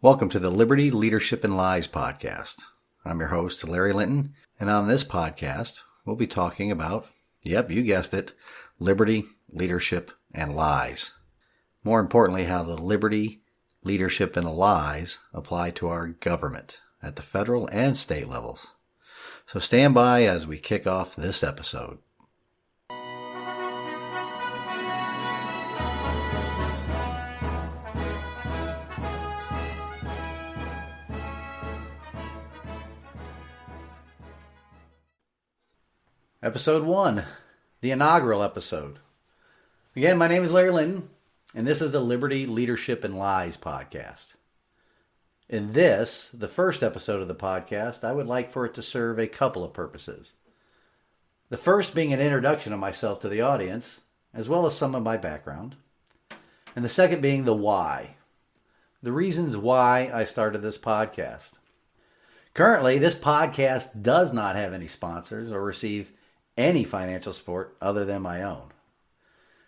Welcome to the Liberty, Leadership, and Lies podcast. I'm your host, Larry Linton, and on this podcast, we'll be talking about, yep, you guessed it, liberty, leadership, and lies. More importantly, how the liberty, leadership, and lies apply to our government at the federal and state levels. So stand by as we kick off this episode. Episode 1, the inaugural episode. Again, my name is Larry Linton, and this is the Liberty, Leadership, and Lies podcast. In this, the first episode of the podcast, I would like for it to serve a couple of purposes. The first being an introduction of myself to the audience, as well as some of my background. And the second being the why. The reasons why I started this podcast. Currently, this podcast does not have any sponsors or receive any financial support other than my own.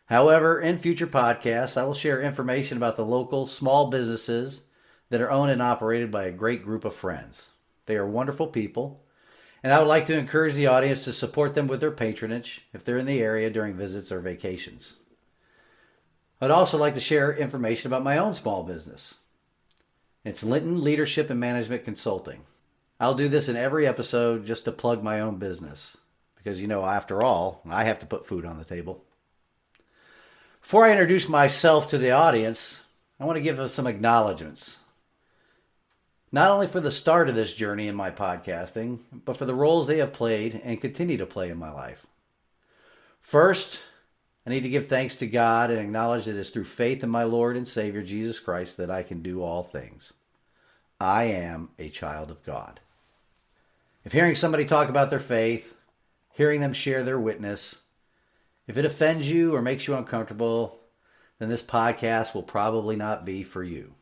However, in future podcasts, I will share information about the local small businesses that are owned and operated by a great group of friends. They are wonderful people, and I would like to encourage the audience to support them with their patronage if they're in the area during visits or vacations. I'd also like to share information about my own small business. It's Linton Leadership and Management Consulting. I'll do this in every episode just to plug my own business. Because, after all, I have to put food on the table. Before I introduce myself to the audience, I want to give us some acknowledgements. Not only for the start of this journey in my podcasting, but for the roles they have played and continue to play in my life. First, I need to give thanks to God and acknowledge that it is through faith in my Lord and Savior, Jesus Christ, that I can do all things. I am a child of God. If hearing somebody talk about their faith, hearing them share their witness, if it offends you or makes you uncomfortable, then this podcast will probably not be for you.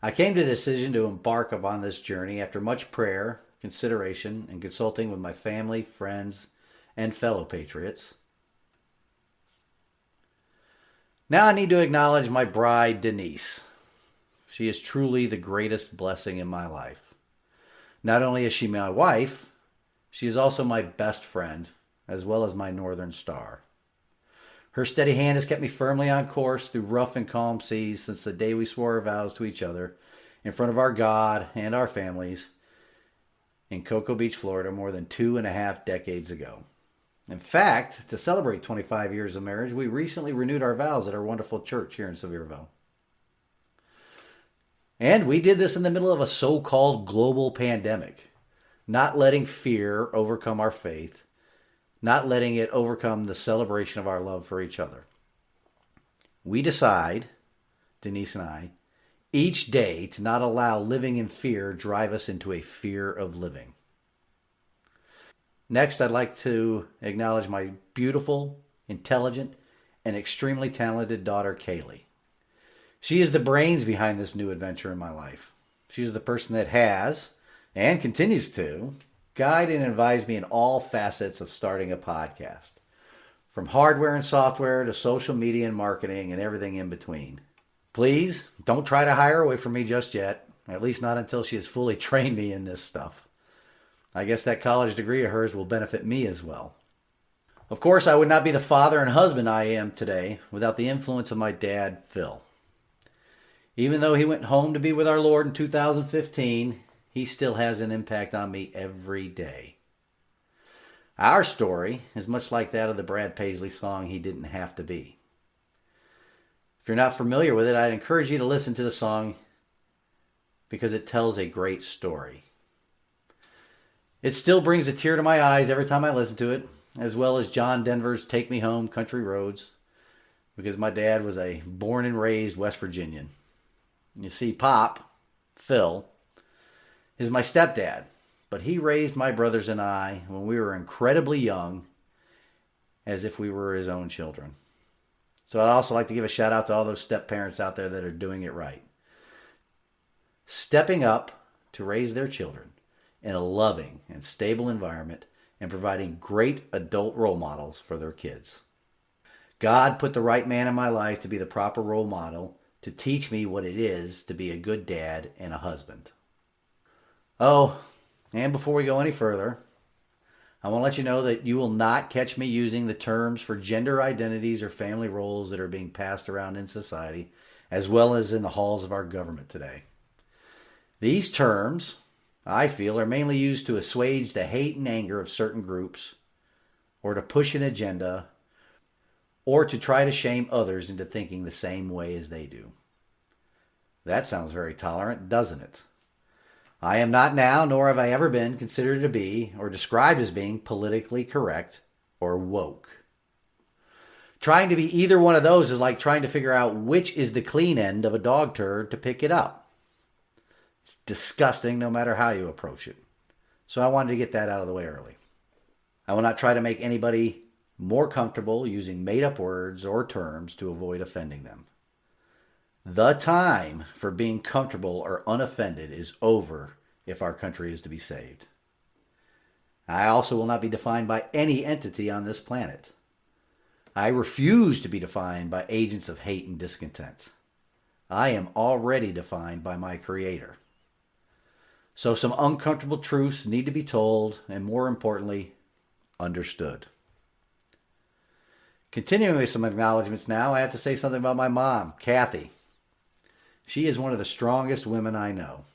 I came to the decision to embark upon this journey after much prayer, consideration, and consulting with my family, friends, and fellow patriots. Now I need to acknowledge my bride, Denise. She is truly the greatest blessing in my life. Not only is she my wife, she is also my best friend, as well as my northern star. Her steady hand has kept me firmly on course through rough and calm seas since the day we swore our vows to each other in front of our God and our families in Cocoa Beach, Florida, more than 2.5 decades ago. In fact, to celebrate 25 years of marriage, we recently renewed our vows at our wonderful church here in Sevierville. And we did this in the middle of a so-called global pandemic. Not letting fear overcome our faith, not letting it overcome the celebration of our love for each other. We decide, Denise and I, each day to not allow living in fear drive us into a fear of living. Next, I'd like to acknowledge my beautiful, intelligent, and extremely talented daughter, Kaylee. She is the brains behind this new adventure in my life. She is the person that has, and continues to, guide and advise me in all facets of starting a podcast. From hardware and software to social media and marketing and everything in between. Please, don't try to hire away from me just yet. At least not until she has fully trained me in this stuff. I guess that college degree of hers will benefit me as well. Of course, I would not be the father and husband I am today without the influence of my dad, Phil. Even though he went home to be with our Lord in 2015, he still has an impact on me every day. Our story is much like that of the Brad Paisley song, He Didn't Have to Be. If you're not familiar with it, I'd encourage you to listen to the song because it tells a great story. It still brings a tear to my eyes every time I listen to it, as well as John Denver's Take Me Home, Country Roads, because my dad was a born and raised West Virginian. You see, Pop, Phil, is my stepdad, but he raised my brothers and I when we were incredibly young as if we were his own children. So I'd also like to give a shout out to all those step parents out there that are doing it right. Stepping up to raise their children in a loving and stable environment and providing great adult role models for their kids. God put the right man in my life to be the proper role model to teach me what it is to be a good dad and a husband. Oh, and before we go any further, I want to let you know that you will not catch me using the terms for gender identities or family roles that are being passed around in society, as well as in the halls of our government today. These terms, I feel, are mainly used to assuage the hate and anger of certain groups, or to push an agenda, or to try to shame others into thinking the same way as they do. That sounds very tolerant, doesn't it? I am not now, nor have I ever been, considered to be, or described as being, politically correct or woke. Trying to be either one of those is like trying to figure out which is the clean end of a dog turd to pick it up. It's disgusting no matter how you approach it. So I wanted to get that out of the way early. I will not try to make anybody more comfortable using made-up words or terms to avoid offending them. The time for being comfortable or unoffended is over if our country is to be saved. I also will not be defined by any entity on this planet. I refuse to be defined by agents of hate and discontent. I am already defined by my Creator. So some uncomfortable truths need to be told, and more importantly, understood. Continuing with some acknowledgements now, I have to say something about my mom, Kathy. She is one of the strongest women I know.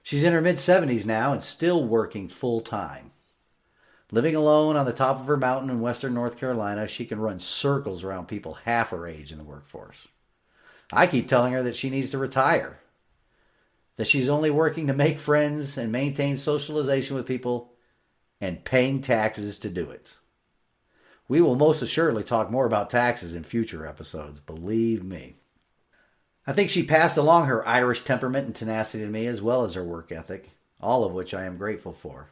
She's in her mid-70s now and still working full-time. Living alone on the top of her mountain in western North Carolina, she can run circles around people half her age in the workforce. I keep telling her that she needs to retire, that she's only working to make friends and maintain socialization with people and paying taxes to do it. We will most assuredly talk more about taxes in future episodes, believe me. I think she passed along her Irish temperament and tenacity to me, as well as her work ethic, all of which I am grateful for.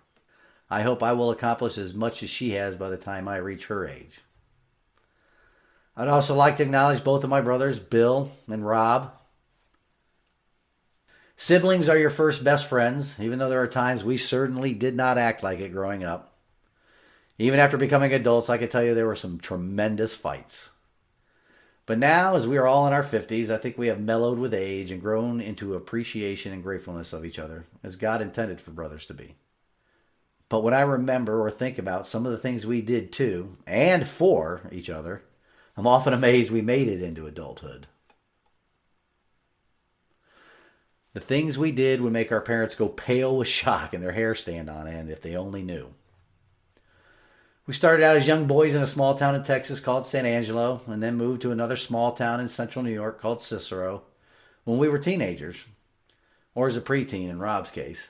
I hope I will accomplish as much as she has by the time I reach her age. I'd also like to acknowledge both of my brothers, Bill and Rob. Siblings are your first best friends, even though there are times we certainly did not act like it growing up. Even after becoming adults, I can tell you there were some tremendous fights. But now, as we are all in our 50s, I think we have mellowed with age and grown into appreciation and gratefulness of each other, as God intended for brothers to be. But when I remember or think about some of the things we did to, and for, each other, I'm often amazed we made it into adulthood. The things we did would make our parents go pale with shock and their hair stand on end if they only knew. We started out as young boys in a small town in Texas called San Angelo, and then moved to another small town in central New York called Cicero when we were teenagers, or as a preteen in Rob's case.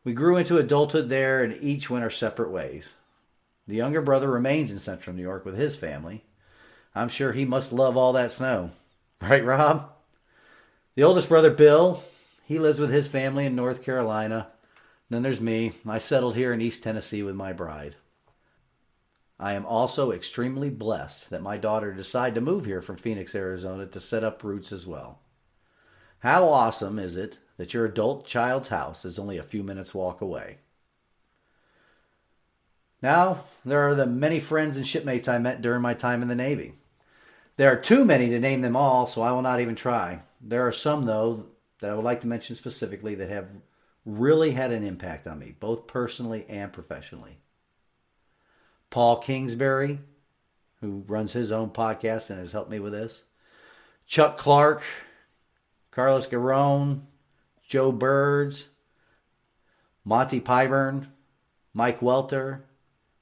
We grew into adulthood there and each went our separate ways. The younger brother remains in central New York with his family. I'm sure he must love all that snow. Right, Rob? The oldest brother, Bill, he lives with his family in North Carolina. Then there's me. I settled here in East Tennessee with my bride. I am also extremely blessed that my daughter decided to move here from Phoenix, Arizona to set up roots as well. How awesome is it that your adult child's house is only a few minutes walk away? Now, there are the many friends and shipmates I met during my time in the Navy. There are too many to name them all, so I will not even try. There are some, though, that I would like to mention specifically that have really had an impact on me, both personally and professionally. Paul Kingsbury, who runs his own podcast and has helped me with this. Chuck Clark, Carlos Garone, Joe Birds, Monty Pyburn, Mike Welter,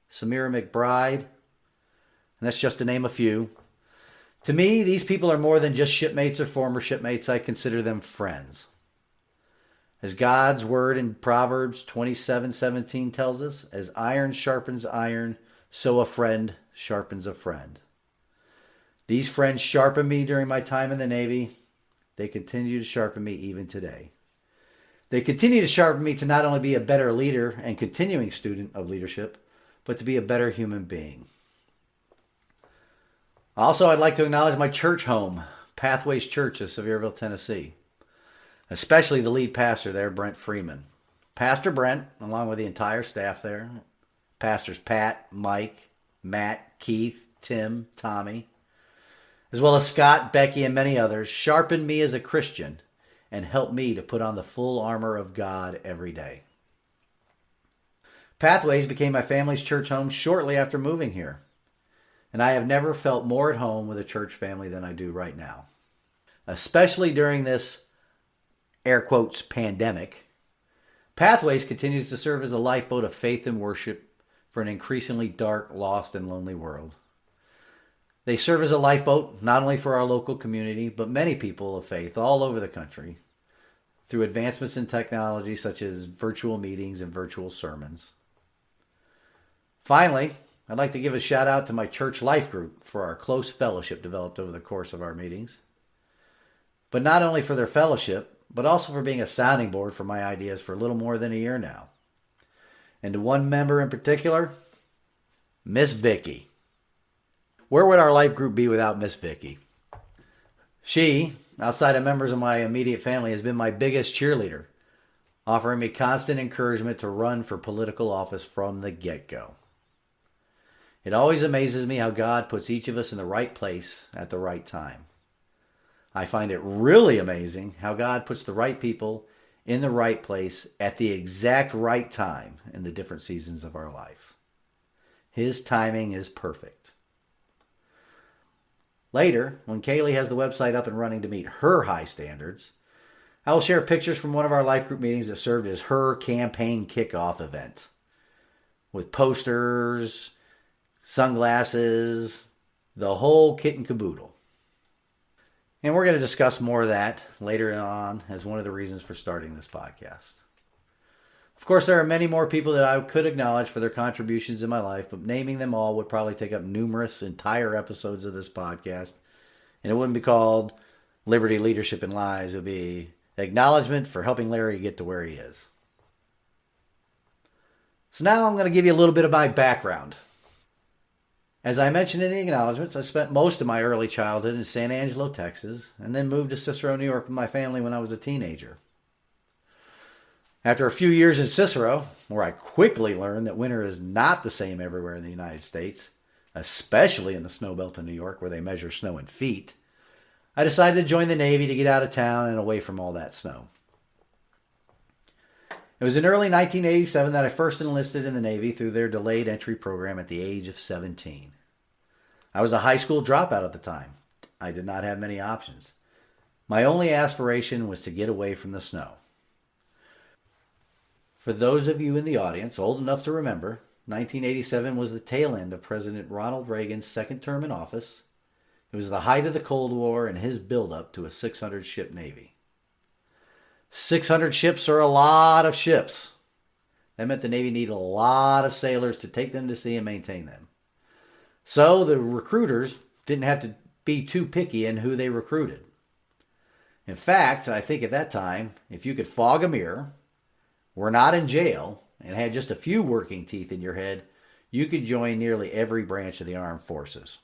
Samira McBride, and that's just to name a few. To me, these people are more than just shipmates or former shipmates. I consider them friends. As God's word in Proverbs 27:17 tells us, as iron sharpens iron, so a friend sharpens a friend. These friends sharpened me during my time in the Navy. They continue to sharpen me even today. They continue to sharpen me to not only be a better leader and continuing student of leadership, but to be a better human being. Also, I'd like to acknowledge my church home, Pathways Church of Sevierville, Tennessee. Especially the lead pastor there, Brent Freeman. Pastor Brent, along with the entire staff there, Pastors Pat, Mike, Matt, Keith, Tim, Tommy. as well as Scott, Becky, and many others, sharpened me as a Christian and helped me to put on the full armor of God every day. Pathways became my family's church home shortly after moving here, and I have never felt more at home with a church family than I do right now. Especially during this, air quotes, pandemic, Pathways continues to serve as a lifeboat of faith and worship for an increasingly dark, lost, and lonely world. They serve as a lifeboat not only for our local community, but many people of faith all over the country through advancements in technology such as virtual meetings and virtual sermons. Finally, I'd like to give a shout out to my church life group for our close fellowship developed over the course of our meetings. But not only for their fellowship, but also for being a sounding board for my ideas for a little more than a year now. And to one member in particular, Miss Vicky. Where would our life group be without Miss Vicky? She, outside of members of my immediate family, has been my biggest cheerleader, offering me constant encouragement to run for political office from the get-go. It always amazes me how God puts each of us in the right place at the right time. I find it really amazing how God puts the right people in the right place at the exact right time in the different seasons of our life. His timing is perfect. Later, when Kaylee has the website up and running to meet her high standards, I will share pictures from one of our life group meetings that served as her campaign kickoff event with posters, sunglasses, the whole kit and caboodle. And we're going to discuss more of that later on as one of the reasons for starting this podcast. Of course, there are many more people that I could acknowledge for their contributions in my life, but naming them all would probably take up numerous entire episodes of this podcast. And it wouldn't be called Liberty, Leadership, and Lies. It would be acknowledgement for helping Larry get to where he is. So now I'm going to give you a little bit of my background. As I mentioned in the acknowledgements, I spent most of my early childhood in San Angelo, Texas, and then moved to Cicero, New York with my family when I was a teenager. After a few years in Cicero, where I quickly learned that winter is not the same everywhere in the United States, especially in the snow belt of New York where they measure snow in feet, I decided to join the Navy to get out of town and away from all that snow. It was in early 1987 that I first enlisted in the Navy through their delayed entry program at the age of 17. I was a high school dropout at the time. I did not have many options. My only aspiration was to get away from the snow. For those of you in the audience old enough to remember, 1987 was the tail end of President Ronald Reagan's second term in office. It was the height of the Cold War and his buildup to a 600-ship Navy. 600 ships are a lot of ships. That meant the Navy needed a lot of sailors to take them to sea and maintain them. So the recruiters didn't have to be too picky in who they recruited. In fact, I think at that time, if you could fog a mirror, were not in jail, and had just a few working teeth in your head, you could join nearly every branch of the armed forces.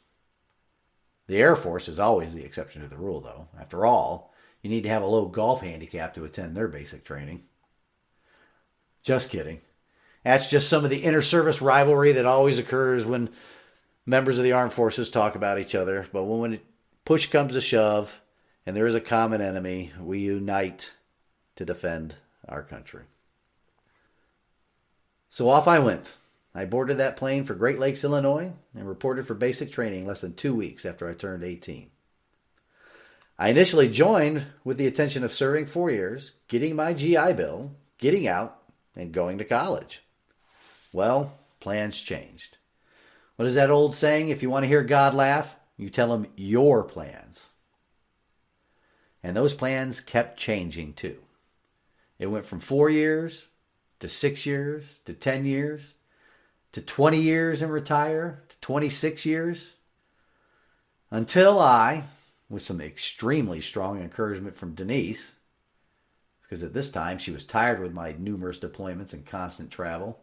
The Air Force is always the exception to the rule, though. After all, you need to have a low golf handicap to attend their basic training. Just kidding. That's just some of the inter-service rivalry that always occurs when members of the armed forces talk about each other. But when push comes to shove and there is a common enemy, we unite to defend our country. So off I went. I boarded that plane for Great Lakes, Illinois, and reported for basic training less than 2 weeks after I turned 18. I initially joined with the intention of serving 4 years, getting my GI Bill, getting out, and going to college. Well, plans changed. What is that old saying? If you want to hear God laugh, you tell him your plans. And those plans kept changing too. It went from 4 years to 6 years to 10 years to 20 years and retire to 26 years until I, with some extremely strong encouragement from Denise, because at this time she was tired with my numerous deployments and constant travel,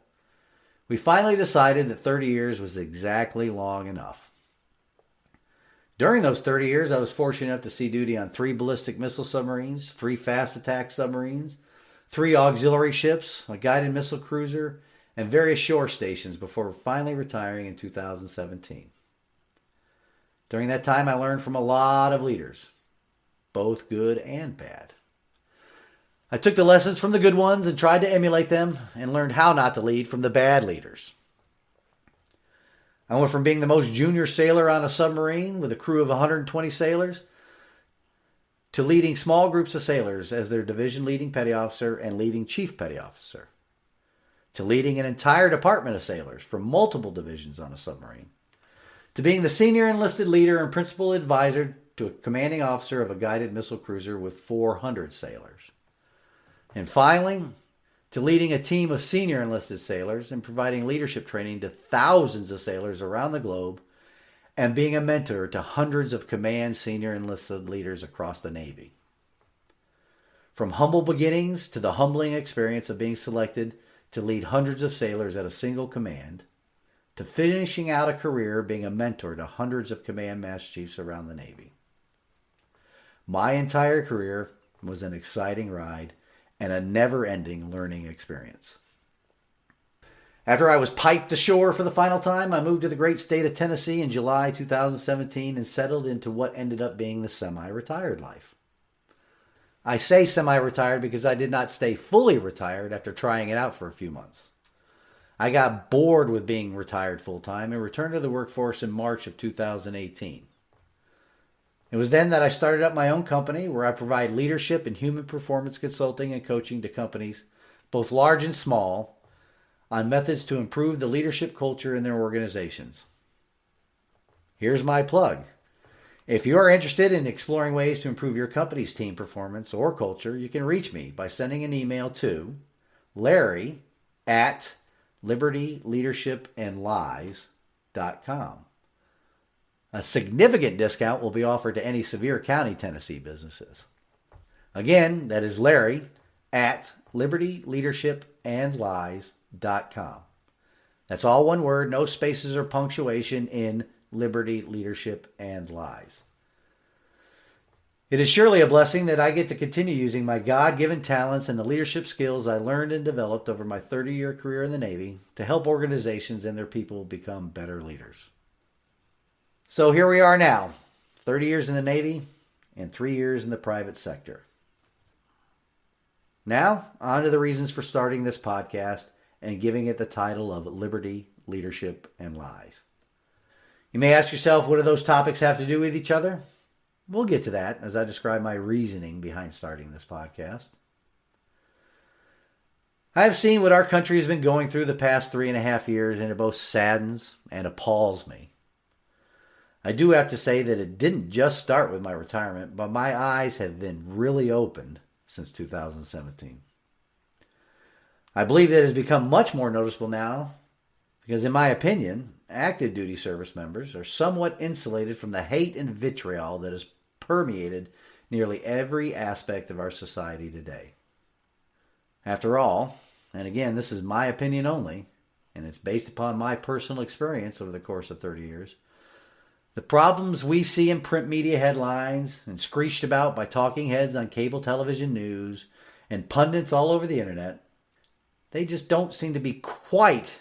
we finally decided that 30 years was exactly long enough. During those 30 years, I was fortunate enough to see duty on 3 ballistic missile submarines, 3 fast attack submarines, 3 auxiliary ships, a guided missile cruiser, and various shore stations before finally retiring in 2017. During that time, I learned from a lot of leaders, both good and bad. I took the lessons from the good ones and tried to emulate them and learned how not to lead from the bad leaders. I went from being the most junior sailor on a submarine with a crew of 120 sailors to leading small groups of sailors as their division leading petty officer and leading chief petty officer, to leading an entire department of sailors from multiple divisions on a submarine, to being the senior enlisted leader and principal advisor to a commanding officer of a guided missile cruiser with 400 sailors. And finally, to leading a team of senior enlisted sailors and providing leadership training to thousands of sailors around the globe and being a mentor to hundreds of command senior enlisted leaders across the Navy. From humble beginnings to the humbling experience of being selected to lead hundreds of sailors at a single command, to finishing out a career being a mentor to hundreds of command master chiefs around the Navy. My entire career was an exciting ride and a never-ending learning experience. After I was piped ashore for the final time, I moved to the great state of Tennessee in July 2017 and settled into what ended up being the semi-retired life. I say semi-retired because I did not stay fully retired after trying it out for a few months. I got bored with being retired full-time and returned to the workforce in March of 2018. It was then that I started up my own company where I provide leadership and human performance consulting and coaching to companies, both large and small, on methods to improve the leadership culture in their organizations. Here's my plug. If you are interested in exploring ways to improve your company's team performance or culture, you can reach me by sending an email to larry@libertyleadershipandlies.com. A significant discount will be offered to any Sevier County, Tennessee businesses. Again, that is larry@libertyleadershipandlies.com. That's all one word, no spaces or punctuation in Liberty, Leadership, and Lies. It is surely a blessing that I get to continue using my God-given talents and the leadership skills I learned and developed over my 30-year career in the Navy to help organizations and their people become better leaders. So here we are now, 30 years in the Navy and 3 years in the private sector. Now, on to the reasons for starting this podcast and giving it the title of Liberty, Leadership, and Lies. You may ask yourself, what do those topics have to do with each other? We'll get to that as I describe my reasoning behind starting this podcast. I have seen what our country has been going through the past 3.5 years, and it both saddens and appalls me. I do have to say that it didn't just start with my retirement, but my eyes have been really opened since 2017. I believe that it has become much more noticeable now because, in my opinion, active duty service members are somewhat insulated from the hate and vitriol that has permeated nearly every aspect of our society today. After all, and again, this is my opinion only, and it's based upon my personal experience over the course of 30 years, the problems we see in print media headlines and screeched about by talking heads on cable television news and pundits all over the internet, they just don't seem to be quite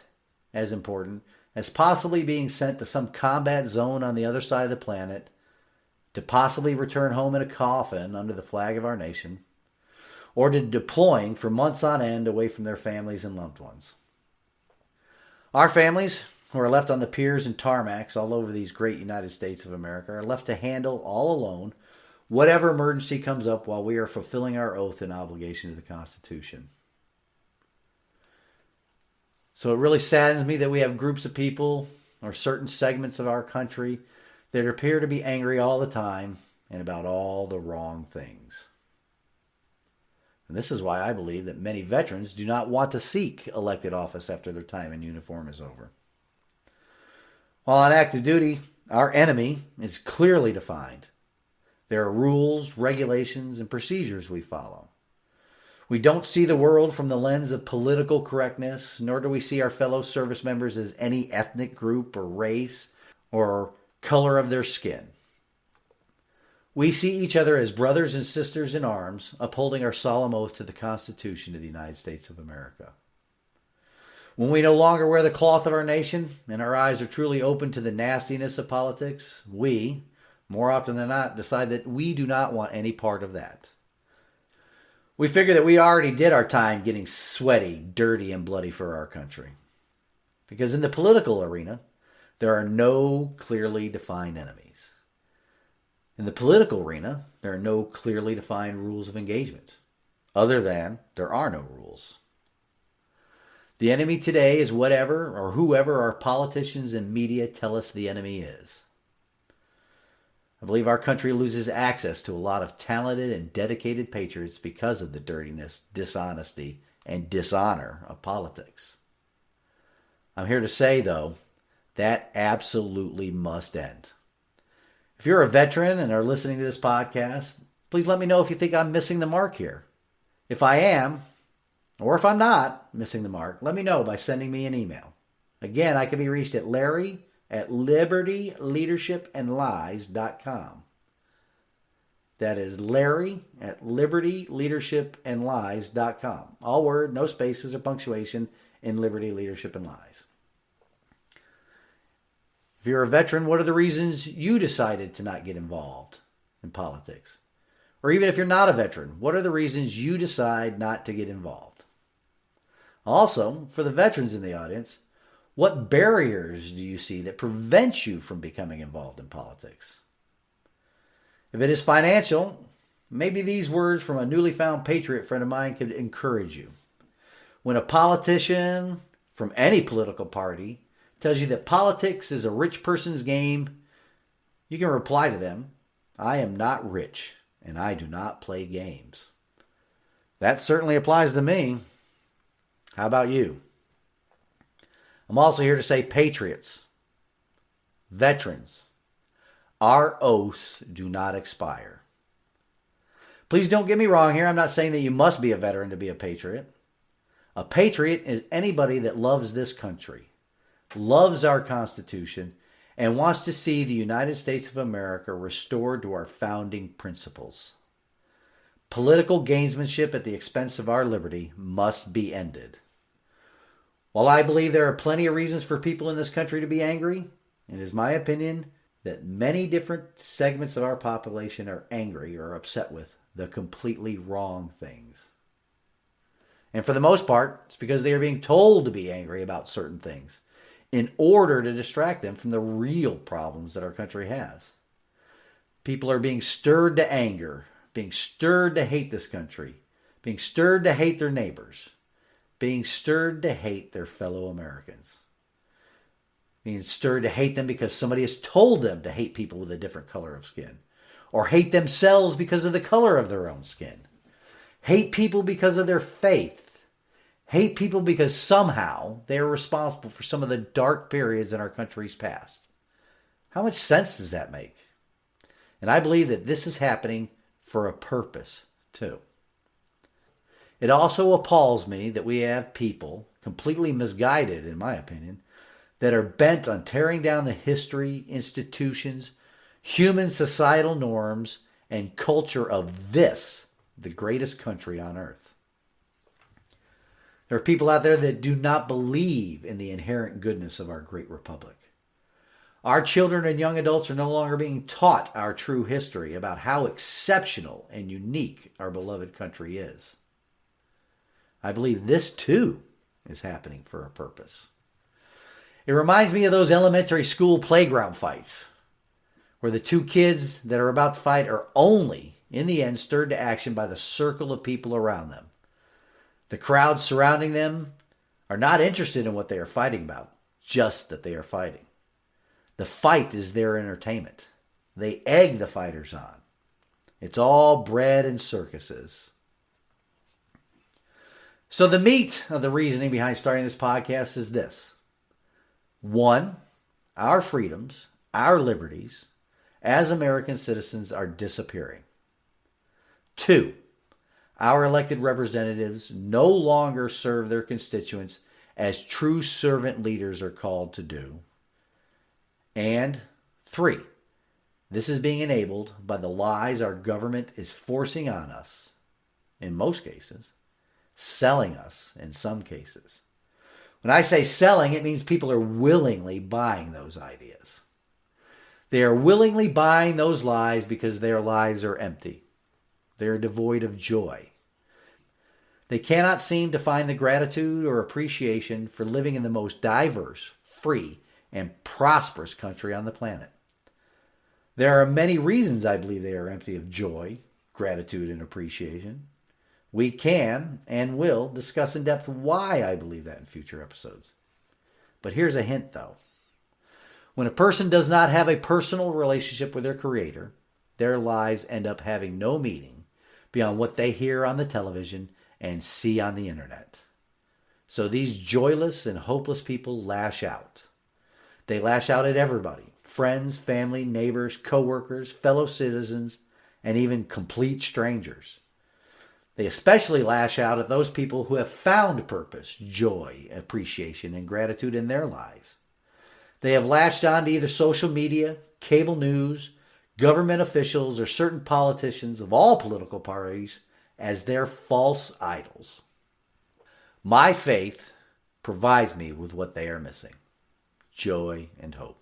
as important as possibly being sent to some combat zone on the other side of the planet to possibly return home in a coffin under the flag of our nation, or to deploying for months on end away from their families and loved ones. Our families, who are left on the piers and tarmacs all over these great United States of America, are left to handle all alone whatever emergency comes up while we are fulfilling our oath and obligation to the Constitution. So it really saddens me that we have groups of people or certain segments of our country that appear to be angry all the time and about all the wrong things. And this is why I believe that many veterans do not want to seek elected office after their time in uniform is over. While on active duty, our enemy is clearly defined. There are rules, regulations, and procedures we follow. We don't see the world from the lens of political correctness, nor do we see our fellow service members as any ethnic group or race or color of their skin. We see each other as brothers and sisters in arms, upholding our solemn oath to the Constitution of the United States of America. When we no longer wear the cloth of our nation and our eyes are truly open to the nastiness of politics, we, more often than not, decide that we do not want any part of that. We figure that we already did our time getting sweaty, dirty, and bloody for our country. Because in the political arena, there are no clearly defined enemies. In the political arena, there are no clearly defined rules of engagement, other than there are no rules. The enemy today is whatever or whoever our politicians and media tell us the enemy is. I believe our country loses access to a lot of talented and dedicated patriots because of the dirtiness, dishonesty, and dishonor of politics. I'm here to say, though, that absolutely must end. If you're a veteran and are listening to this podcast, please let me know if you think I'm missing the mark here. If I am, or if I'm not missing the mark, let me know by sending me an email. Again, I can be reached at larry@libertyleadershipandlies.com. That is larry@libertyleadershipandlies.com. All word, no spaces or punctuation in Liberty, Leadership, and Lies. If you're a veteran, what are the reasons you decided to not get involved in politics? Or even if you're not a veteran, what are the reasons you decide not to get involved? Also, for the veterans in the audience, what barriers do you see that prevent you from becoming involved in politics? If it is financial, maybe these words from a newly found patriot friend of mine could encourage you. When a politician from any political party tells you that politics is a rich person's game, you can reply to them, I am not rich and I do not play games. That certainly applies to me. How about you? I'm also here to say, patriots, veterans, our oaths do not expire. Please don't get me wrong here. I'm not saying that you must be a veteran to be a patriot. A patriot is anybody that loves this country, loves our Constitution, and wants to see the United States of America restored to our founding principles. Political gamesmanship at the expense of our liberty must be ended. While I believe there are plenty of reasons for people in this country to be angry, it is my opinion that many different segments of our population are angry or upset with the completely wrong things. And for the most part, it's because they are being told to be angry about certain things in order to distract them from the real problems that our country has. People are being stirred to anger, being stirred to hate this country, being stirred to hate their neighbors, being stirred to hate their fellow Americans, being stirred to hate them because somebody has told them to hate people with a different color of skin, or hate themselves because of the color of their own skin, hate people because of their faith, hate people because somehow they are responsible for some of the dark periods in our country's past. How much sense does that make? And I believe that this is happening for a purpose, too. It also appalls me that we have people, completely misguided in my opinion, that are bent on tearing down the history, institutions, human societal norms, and culture of this, the greatest country on earth. There are people out there that do not believe in the inherent goodness of our great republic. Our children and young adults are no longer being taught our true history about how exceptional and unique our beloved country is. I believe this, too, is happening for a purpose. It reminds me of those elementary school playground fights where the two kids that are about to fight are only, in the end, stirred to action by the circle of people around them. The crowd surrounding them are not interested in what they are fighting about, just that they are fighting. The fight is their entertainment. They egg the fighters on. It's all bread and circuses. So the meat of the reasoning behind starting this podcast is this. 1, our freedoms, our liberties, as American citizens are disappearing. 2, our elected representatives no longer serve their constituents as true servant leaders are called to do. And 3, this is being enabled by the lies our government is forcing on us, in most cases, selling us in some cases. When I say selling, it means people are willingly buying those ideas. They are willingly buying those lies because their lives are empty. They are devoid of joy. They cannot seem to find the gratitude or appreciation for living in the most diverse, free, and prosperous country on the planet. There are many reasons I believe they are empty of joy, gratitude, and appreciation. We can and will discuss in depth why I believe that in future episodes. But here's a hint, though. When a person does not have a personal relationship with their Creator, their lives end up having no meaning beyond what they hear on the television and see on the internet. So these joyless and hopeless people lash out. They lash out at everybody: friends, family, neighbors, coworkers, fellow citizens, and even complete strangers. They especially lash out at those people who have found purpose, joy, appreciation, and gratitude in their lives. They have latched on to either social media, cable news, government officials, or certain politicians of all political parties as their false idols. My faith provides me with what they are missing: joy and hope.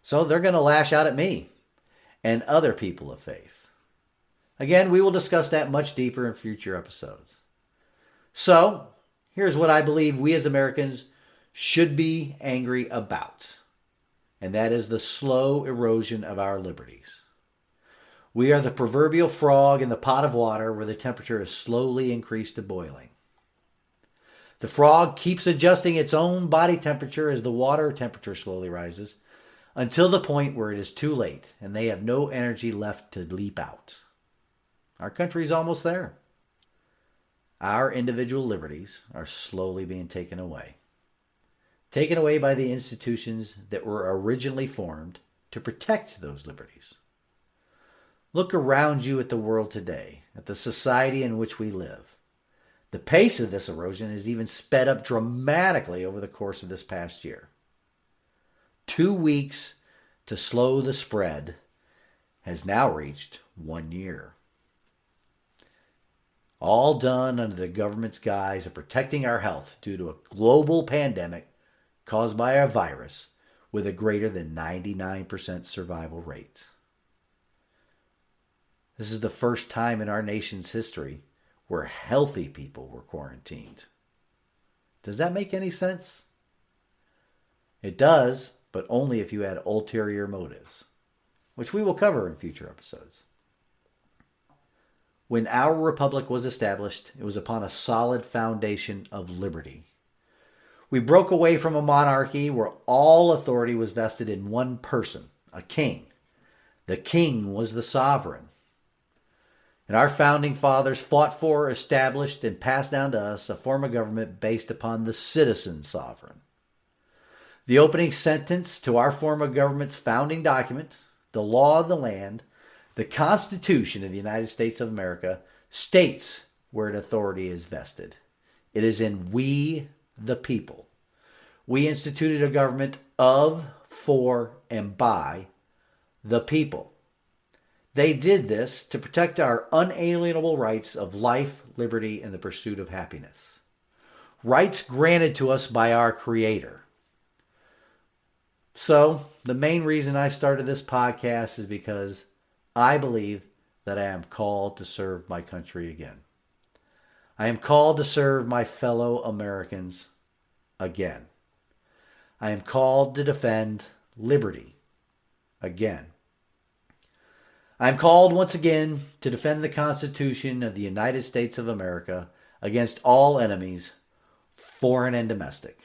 So they're going to lash out at me and other people of faith. Again, we will discuss that much deeper in future episodes. So, here's what I believe we as Americans should be angry about, and that is the slow erosion of our liberties. We are the proverbial frog in the pot of water where the temperature is slowly increased to boiling. The frog keeps adjusting its own body temperature as the water temperature slowly rises, until the point where it is too late and they have no energy left to leap out. Our country is almost there. Our individual liberties are slowly being taken away. Taken away by the institutions that were originally formed to protect those liberties. Look around you at the world today, at the society in which we live. The pace of this erosion has even sped up dramatically over the course of this past year. 2 weeks to slow the spread has now reached 1 year. All done under the government's guise of protecting our health due to a global pandemic caused by a virus with a greater than 99% survival rate. This is the first time in our nation's history where healthy people were quarantined. Does that make any sense? It does, but only if you had ulterior motives, which we will cover in future episodes. When our republic was established, it was upon a solid foundation of liberty. We broke away from a monarchy where all authority was vested in one person, a king. The king was the sovereign. And our founding fathers fought for, established, and passed down to us a form of government based upon the citizen sovereign. The opening sentence to our form of government's founding document, the law of the land, the Constitution of the United States of America, states where authority is vested. It is in we, the people. We instituted a government of, for, and by the people. They did this to protect our unalienable rights of life, liberty, and the pursuit of happiness. Rights granted to us by our Creator. So, the main reason I started this podcast is because I believe that I am called to serve my country again. I am called to serve my fellow Americans again. I am called to defend liberty again. I am called once again to defend the Constitution of the United States of America against all enemies, foreign and domestic.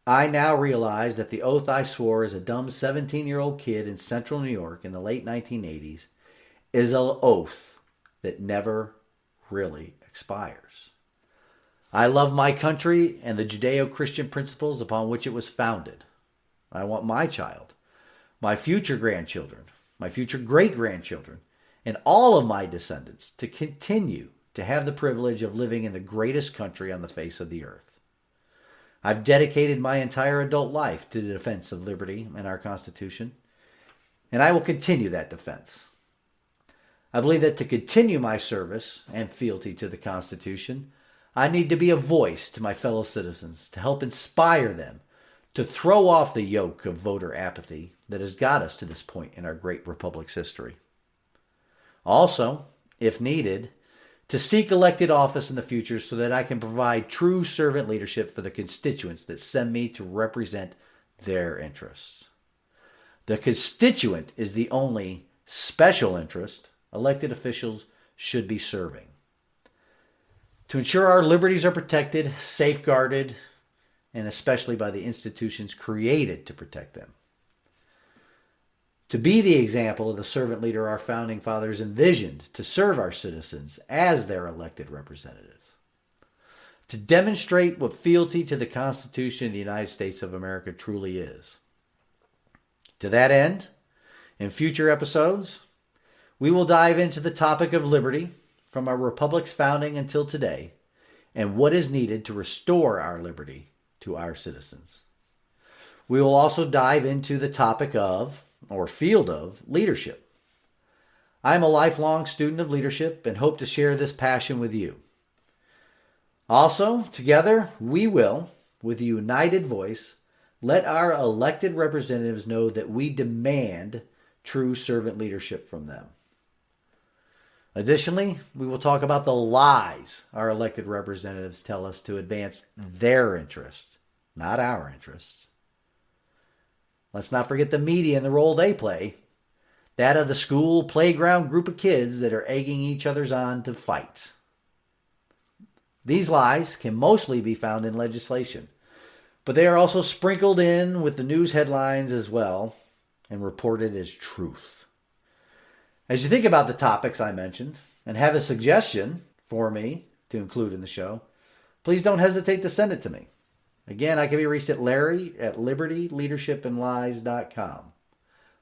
I now realize that the oath I swore as a dumb 17-year-old kid in central New York in the late 1980s is an oath that never really expires. I love my country and the Judeo-Christian principles upon which it was founded. I want my child, my future grandchildren, my future great-grandchildren, and all of my descendants to continue to have the privilege of living in the greatest country on the face of the earth. I've dedicated my entire adult life to the defense of liberty and our Constitution, and I will continue that defense. I believe that to continue my service and fealty to the Constitution, I need to be a voice to my fellow citizens to help inspire them to throw off the yoke of voter apathy that has got us to this point in our great republic's history. Also, if needed, to seek elected office in the future so that I can provide true servant leadership for the constituents that send me to represent their interests. The constituent is the only special interest elected officials should be serving. To ensure our liberties are protected, safeguarded, and especially by the institutions created to protect them. To be the example of the servant leader our founding fathers envisioned to serve our citizens as their elected representatives. To demonstrate what fealty to the Constitution of the United States of America truly is. To that end, in future episodes, we will dive into the topic of liberty from our republic's founding until today and what is needed to restore our liberty to our citizens. We will also dive into the topic of, or field of, leadership. I am a lifelong student of leadership and hope to share this passion with you. Also, together, we will, with a united voice, let our elected representatives know that we demand true servant leadership from them. Additionally, we will talk about the lies our elected representatives tell us to advance their interests, not our interests. Let's not forget the media and the role they play, that of the school playground group of kids that are egging each other's on to fight. These lies can mostly be found in legislation, but they are also sprinkled in with the news headlines as well and reported as truth. As you think about the topics I mentioned and have a suggestion for me to include in the show, please don't hesitate to send it to me. Again, I can be reached at Larry@libertyleadershipandlies.com.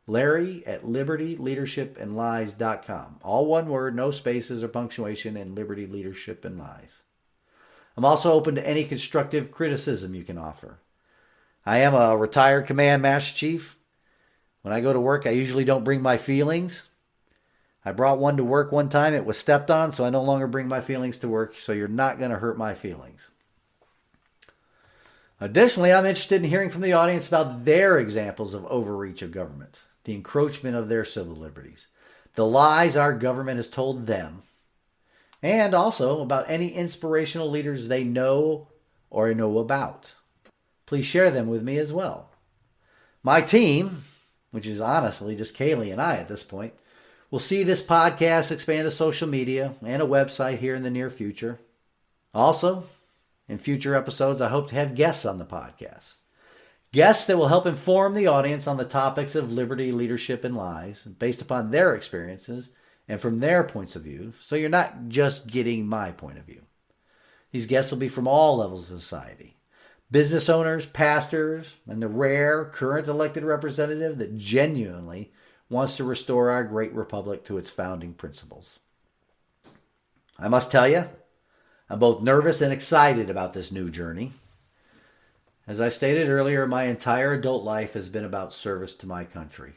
Larry@libertyleadershipandlies.com. All one word, no spaces or punctuation, and Liberty, Leadership, and Lies. I'm also open to any constructive criticism you can offer. I am a retired Command Master Chief. When I go to work, I usually don't bring my feelings. I brought one to work one time. It was stepped on, so I no longer bring my feelings to work, so you're not going to hurt my feelings. Additionally, I'm interested in hearing from the audience about their examples of overreach of government, the encroachment of their civil liberties, the lies our government has told them, and also about any inspirational leaders they know or know about. Please share them with me as well. My team, which is honestly just Kaylee and I at this point, will see this podcast expand to social media and a website here in the near future. Also, in future episodes, I hope to have guests on the podcast. Guests that will help inform the audience on the topics of liberty, leadership, and lies based upon their experiences and from their points of view, so you're not just getting my point of view. These guests will be from all levels of society. Business owners, pastors, and the rare current elected representative that genuinely wants to restore our great republic to its founding principles. I must tell you, I'm both nervous and excited about this new journey. As I stated earlier, my entire adult life has been about service to my country.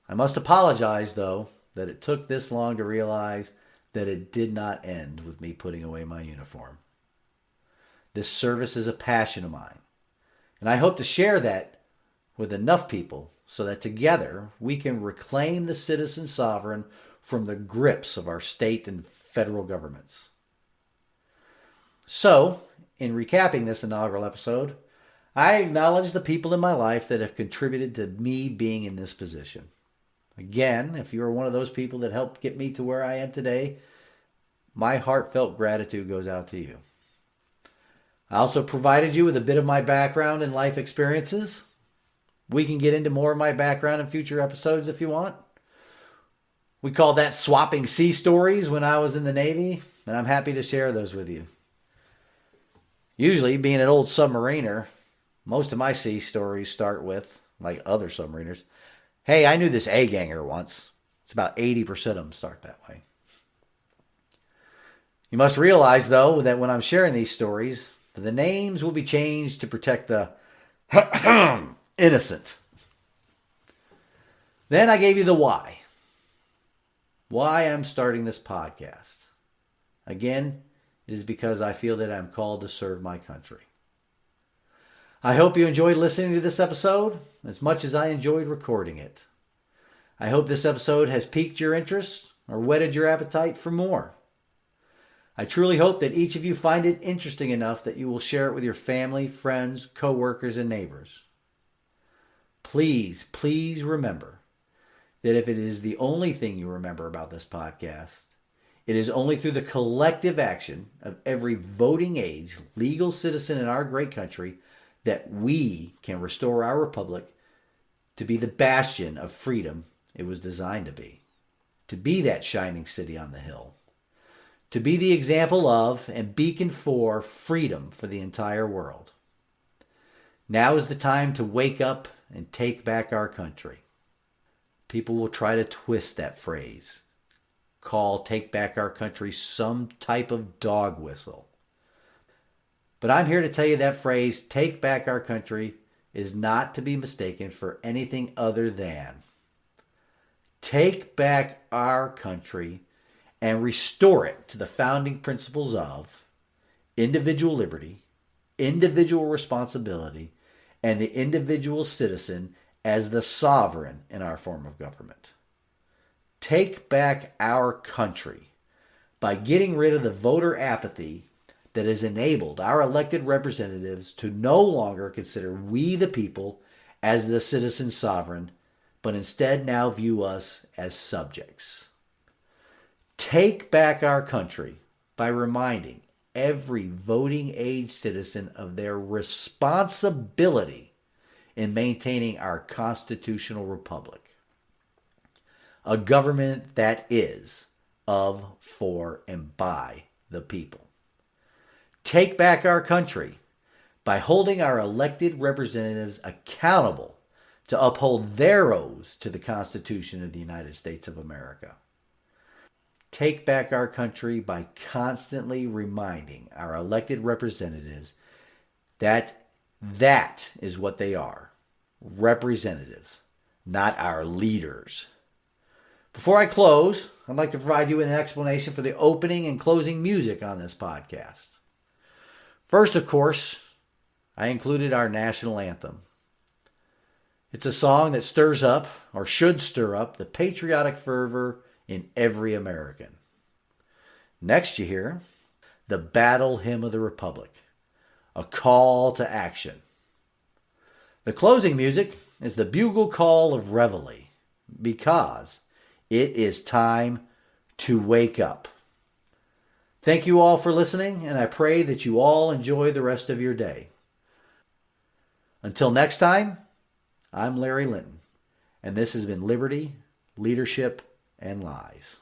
I must apologize, though, that it took this long to realize that it did not end with me putting away my uniform. This service is a passion of mine, and I hope to share that with enough people so that together we can reclaim the citizen sovereign from the grips of our state and federal governments. So, in recapping this inaugural episode, I acknowledge the people in my life that have contributed to me being in this position. Again, if you are one of those people that helped get me to where I am today, my heartfelt gratitude goes out to you. I also provided you with a bit of my background and life experiences. We can get into more of my background in future episodes if you want. We called that swapping sea stories when I was in the Navy, and I'm happy to share those with you. Usually, being an old submariner, most of my sea stories start with, like other submariners, hey, I knew this A-ganger once. It's about 80% of them start that way. You must realize, though, that when I'm sharing these stories, the names will be changed to protect the innocent. Then I gave you the why. Why I'm starting this podcast. Again, it is because I feel that I'm called to serve my country. I hope you enjoyed listening to this episode as much as I enjoyed recording it. I hope this episode has piqued your interest or whetted your appetite for more. I truly hope that each of you find it interesting enough that you will share it with your family, friends, coworkers, and neighbors. Please, please remember that if it is the only thing you remember about this podcast, it is only through the collective action of every voting age legal citizen in our great country that we can restore our republic to be the bastion of freedom it was designed to be that shining city on the hill, to be the example of and beacon for freedom for the entire world. Now is the time to wake up and take back our country. People will try to twist that phrase, call take back our country some type of dog whistle. But I'm here to tell you that phrase, take back our country, is not to be mistaken for anything other than take back our country and restore it to the founding principles of individual liberty, individual responsibility, and the individual citizen as the sovereign in our form of government. Take back our country by getting rid of the voter apathy that has enabled our elected representatives to no longer consider we the people as the citizen sovereign, but instead now view us as subjects. Take back our country by reminding every voting age citizen of their responsibility in maintaining our constitutional republic. A government that is of, for, and by the people. Take back our country by holding our elected representatives accountable to uphold their oaths to the Constitution of the United States of America. Take back our country by constantly reminding our elected representatives that is what they are, representatives, not our leaders. Before I close, I'd like to provide you with an explanation for the opening and closing music on this podcast. First, of course, I included our national anthem. It's a song that stirs up, or should stir up, the patriotic fervor in every American. Next, you hear the Battle Hymn of the Republic, a call to action. The closing music is the bugle call of reveille, because it is time to wake up. Thank you all for listening, and I pray that you all enjoy the rest of your day. Until next time, I'm Larry Linton, and this has been Liberty, Leadership, and Lies.